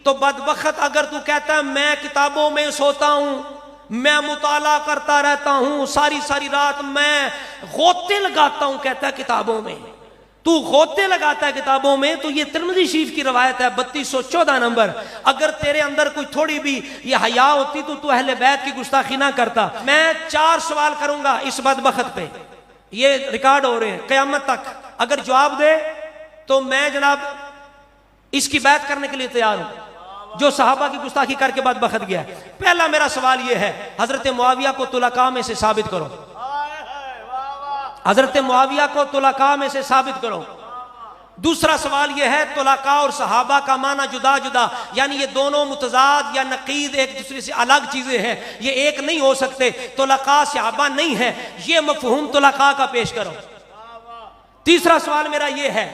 तो बदबख्त अगर तू कहता है मैं किताबों में सोता हूं, मैं मुताला करता रहता हूं, सारी सारी रात मैं गोते लगाता हूं, कहता है किताबों में, तू गोते लगाता है किताबों में, तो ये तिरमिज़ी शरीफ की रवायत है 3214 नंबर। अगर तेरे अंदर कोई थोड़ी भी ये हया होती तो तू अहले बैत की गुस्ताखी ना करता। मैं 4 सवाल करूंगा इस बदबख्त पे, ये रिकॉर्ड हो रहे हैं क़यामत तक। अगर जवाब दे तो मैं जनाब इसकी बैत करने के लिए तैयार हूं, जो सहाबा की गुस्ताखी करके बदबख्त गया। पहला मेरा सवाल यह है, हजरत मुआविया को तुलका में से साबित करो, हजरत मुआविया को तुलका में से साबित करो। दूसरा सवाल यह है, तुलका और सहाबा का माना जुदा जुदा, यानी ये दोनों मुतजाद या नकीद एक दूसरे से अलग चीजें हैं, ये एक नहीं हो सकते। तुलका सहाबा नहीं है, ये मफहूम तुलका का पेश करो। तीसरा सवाल मेरा यह है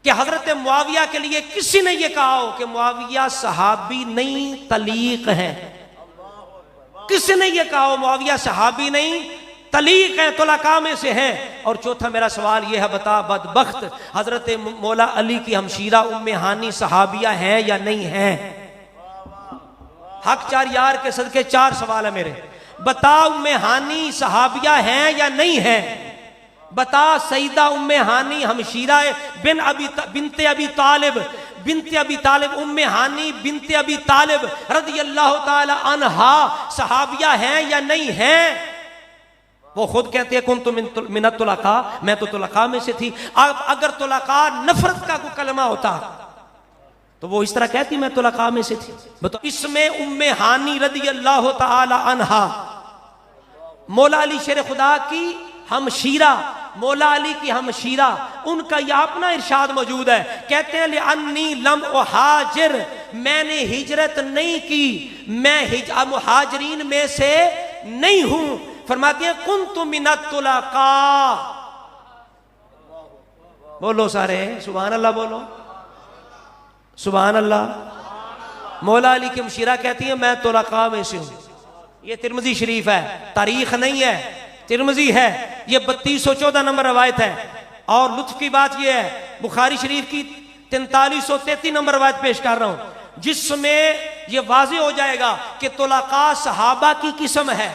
कि हजरत मुआविया के लिए किसी ने यह कहा हो कि मुआविया सहाबी नहीं तलीक है, किसी ने यह कहा हो मुआविया सहाबी नहीं तलीक है, तुलका में से है। और चौथा मेरा सवाल यह है, बता बदबख्त हजरत मौला अली की हमशीरा उम्मे हानी सहाबिया है या नहीं है? हक 4 यार के सदके 4 सवाल है मेरे। बता उम्मे हानी सहाबिया है या नहीं है? बता सईदा उम्मे हानी हमशीरा बिनते अबी तालिब उम्मे हानी बिनते अबी तालिब रज़ियल्लाहु ताला अन्हा सहाबिया है या नहीं है? वो खुद कहते हैं कुन तो मिनत तुलका, मैं तो तुलका में से थी। अब अगर तुलका नफरत का कोई कलमा होता तो वो इस तरह कहती मैं तुलका में से थी। बताओ, इसमें उम्मे हानी रज़ियल्लाहु ताला अन्हा मौला अली शेर खुदा की हमशीरा, मौला अली की हमशीरा, उनका यह अपना इरशाद मौजूद है। कहते हैं अन्नी लम उहाजिर, मैंने हिजरत नहीं की, मैं मुहाजिरीन में से नहीं हूं। फरमाती है कुन्तु मिनत तुलका। बोलो सारे सुभान अल्लाह, बोलो सुभान अल्लाह। मौला अली की हमशीरा कहती है मैं तुलका में से हूं। ये तिरमिज़ी शरीफ है, तारीख नहीं है, तिरमिज़ी है। ये 3214 नंबर रवायत है। और लुत्फ की बात यह है, बुखारी शरीफ की 4333 नंबर रवायत पेश कर रहा हूं, जिसमें यह वाज़ेह हो जाएगा कि तुलका सहाबा की किस्म है।